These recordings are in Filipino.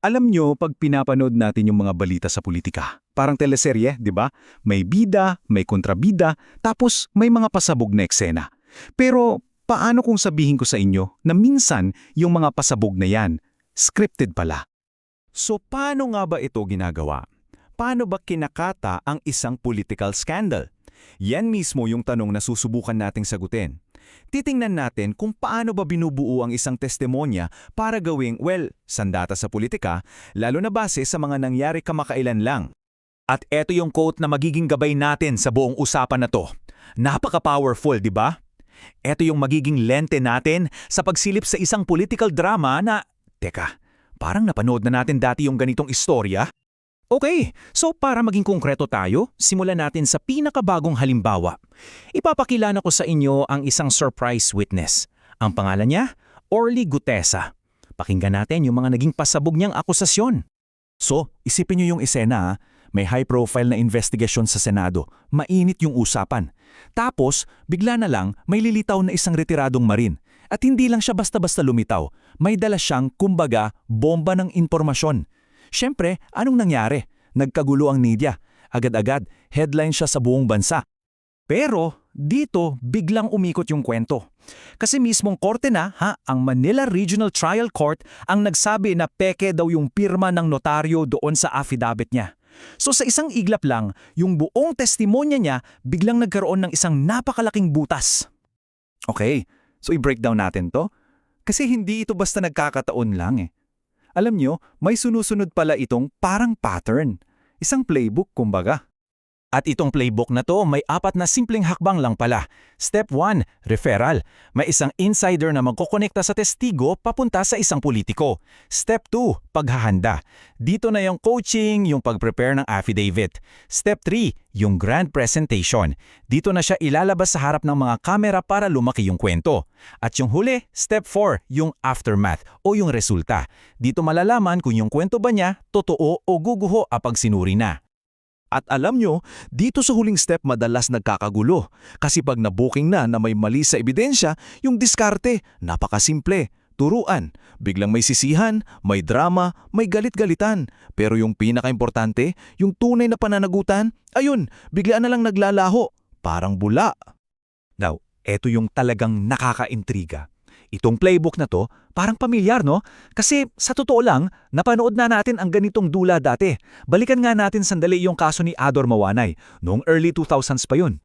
Alam nyo, pag pinapanood natin yung mga balita sa politika, parang teleserye, di ba? May bida, may kontrabida, tapos may mga pasabog na eksena. Pero paano kung sabihin ko sa inyo na minsan yung mga pasabog na yan, scripted pala? So paano nga ba ito ginagawa? Paano ba kinakata ang isang political scandal? Yan mismo yung tanong na susubukan nating sagutin. Titingnan natin kung paano ba binubuo ang isang testimonya para gawing, sandata sa politika, lalo na base sa mga nangyari kamakailan lang. At eto yung quote na magiging gabay natin sa buong usapan na to. Napaka-powerful, di ba? Eto yung magiging lente natin sa pagsilip sa isang political drama na, teka, parang napanood na natin dati yung ganitong istorya. Okay, so para maging konkreto tayo, simulan natin sa pinakabagong halimbawa. Ipapakilala ko sa inyo ang isang surprise witness. Ang pangalan niya, Orly Gutesa. Pakinggan natin yung mga naging pasabog niyang akusasyon. So, isipin niyo yung eksena, may high-profile na investigasyon sa Senado, mainit yung usapan. Tapos, bigla na lang may lilitaw na isang retiradong marin. At hindi lang siya basta-basta lumitaw, may dala siyang, kumbaga, bomba ng impormasyon. Siyempre, anong nangyari? Nagkagulo ang media. Agad-agad, headline siya sa buong bansa. Pero dito, biglang umikot yung kwento. Kasi mismong korte na, ang Manila Regional Trial Court ang nagsabi na peke daw yung pirma ng notaryo doon sa affidavit niya. So sa isang iglap lang, yung buong testimonya niya biglang nagkaroon ng isang napakalaking butas. Okay, so i-breakdown natin to. Kasi hindi ito basta nagkakataon lang . Alam nyo, may sunusunod pala itong parang pattern. Isang playbook, kumbaga. At itong playbook na to, may 4 na simpleng hakbang lang pala. Step 1, referral. May isang insider na magkokonekta sa testigo papunta sa isang politiko. Step 2, paghahanda. Dito na yung coaching, yung pag-prepare ng affidavit. Step 3, yung grand presentation. Dito na siya ilalabas sa harap ng mga kamera para lumaki yung kwento. At yung huli, step 4, yung aftermath o yung resulta. Dito malalaman kung yung kwento ba niya, totoo o guguho apag sinuri na. At alam nyo, dito sa huling step madalas nagkakagulo. Kasi pag na-booking na may mali sa ebidensya, yung diskarte, napakasimple. Turuan, biglang may sisihan, may drama, may galit-galitan. Pero yung pinaka-importante, yung tunay na pananagutan, ayun, biglaan na lang naglalaho. Parang bula. Now, eto yung talagang nakaka-intriga. Itong playbook na to, parang pamilyar no? Kasi sa totoo lang, napanood na natin ang ganitong dula dati. Balikan nga natin sandali yung kaso ni Ador Mawanay, noong early 2000s pa yun.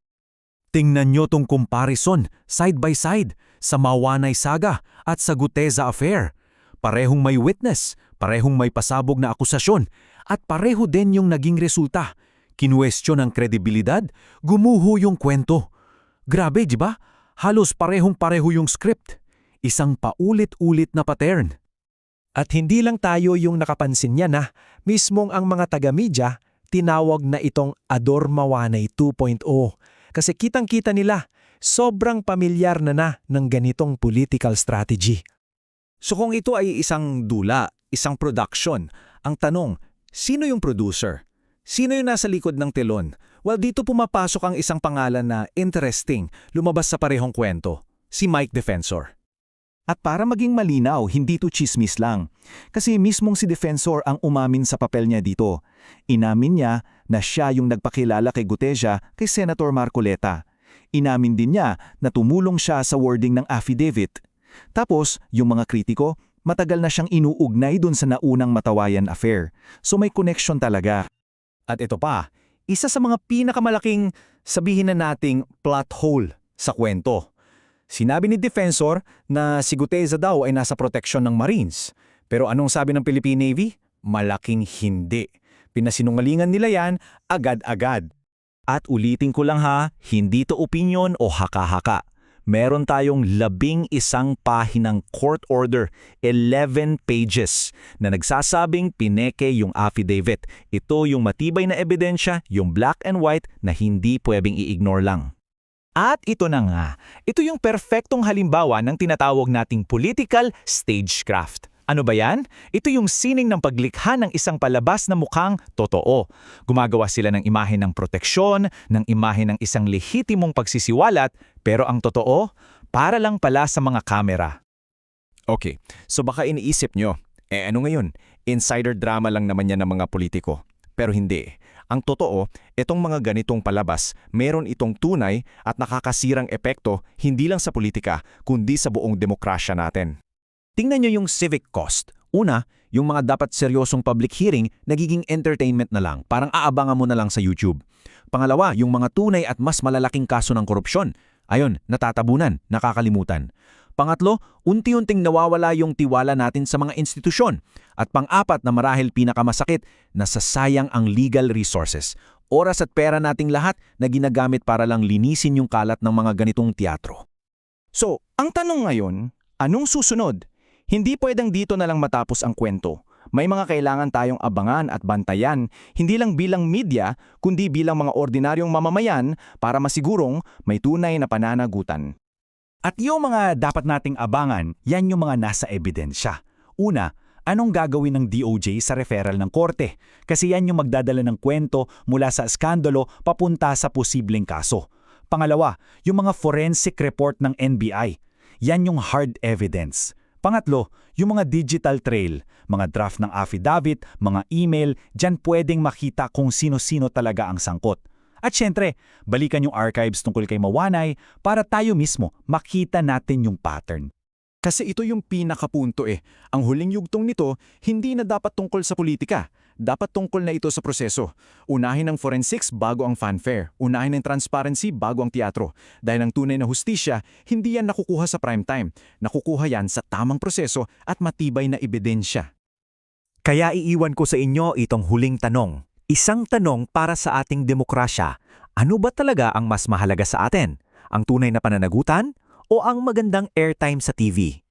Tingnan nyo tong comparison, side by side, sa Mawanay saga at sa Gutesa affair. Parehong may witness, parehong may pasabog na akusasyon, at pareho din yung naging resulta. Kinuwestiyon ang kredibilidad, gumuho yung kwento. Grabe, di ba? Halos parehong-pareho yung script. Isang paulit-ulit na pattern. At hindi lang tayo yung nakapansin niya mismong ang mga taga-media tinawag na itong Ador Mawanay 2.0 kasi kitang-kita nila sobrang pamilyar na ng ganitong political strategy. So kung ito ay isang dula, isang production, ang tanong, sino yung producer? Sino yung nasa likod ng telon? Well, dito pumapasok ang isang pangalan na interesting, lumabas sa parehong kwento, si Mike Defensor. At para maging malinaw, hindi to chismis lang. Kasi mismong si Defensor ang umamin sa papel niya dito. Inamin niya na siya yung nagpakilala kay Gutesa kay Senator Marcoleta. Inamin din niya na tumulong siya sa wording ng affidavit. Tapos, yung mga kritiko, matagal na siyang inuugnay dun sa naunang Matawayan affair. So may connection talaga. At ito pa, isa sa mga pinakamalaking sabihin na nating plot hole sa kwento. Sinabi ni Defensor na si Gutesa daw ay nasa proteksyon ng Marines. Pero anong sabi ng Philippine Navy? Malaking hindi. Pinasinungalingan nila yan agad-agad. At ulitin ko lang hindi to opinion o haka-haka. Meron tayong 11 pahinang court order, 11 pages, na nagsasabing pineke yung affidavit. Ito yung matibay na ebidensya, yung black and white na hindi pwedeng i-ignore lang. At ito na nga, ito yung perpektong halimbawa ng tinatawag nating political stagecraft. Ano ba yan? Ito yung sining ng paglikha ng isang palabas na mukhang totoo. Gumagawa sila ng imahe ng proteksyon, ng imahe ng isang lehitimong pagsisiwalat, pero ang totoo, para lang pala sa mga kamera. Okay, so baka iniisip nyo, ano ngayon? Insider drama lang naman yan ng mga politiko. Pero hindi. Ang totoo, itong mga ganitong palabas, meron itong tunay at nakakasirang epekto hindi lang sa politika, kundi sa buong demokrasya natin. Tingnan nyo yung civic cost. Una, yung mga dapat seryosong public hearing, nagiging entertainment na lang, parang aabangan mo na lang sa YouTube. Pangalawa, yung mga tunay at mas malalaking kaso ng korupsyon. Ayon, natatabunan, nakakalimutan. Pangatlo, unti-unting nawawala yung tiwala natin sa mga institusyon. At pang-apat na marahil pinakamasakit, nasasayang ang legal resources. Oras at pera nating lahat na ginagamit para lang linisin yung kalat ng mga ganitong teatro. So, ang tanong ngayon, anong susunod? Hindi pwedeng dito na lang matapos ang kwento. May mga kailangan tayong abangan at bantayan, hindi lang bilang media, kundi bilang mga ordinaryong mamamayan para masigurong may tunay na pananagutan. At yung mga dapat nating abangan, yan yung mga nasa ebidensya. Una, anong gagawin ng DOJ sa referral ng korte? Kasi yan yung magdadala ng kwento mula sa skandalo papunta sa posibleng kaso. Pangalawa, yung mga forensic report ng NBI. Yan yung hard evidence. Pangatlo, yung mga digital trail, mga draft ng affidavit, mga email, dyan pwedeng makita kung sino-sino talaga ang sangkot. At syempre, balikan yung archives tungkol kay Mawanay para tayo mismo makita natin yung pattern. Kasi ito yung pinakapunto Ang huling yugtong nito, hindi na dapat tungkol sa politika. Dapat tungkol na ito sa proseso. Unahin ang forensics bago ang fanfare. Unahin ang transparency bago ang teatro. Dahil ang tunay na hustisya, hindi yan nakukuha sa prime time. Nakukuha yan sa tamang proseso at matibay na ebidensya. Kaya iiwan ko sa inyo itong huling tanong. Isang tanong para sa ating demokrasya. Ano ba talaga ang mas mahalaga sa atin? Ang tunay na pananagutan o ang magandang airtime sa TV?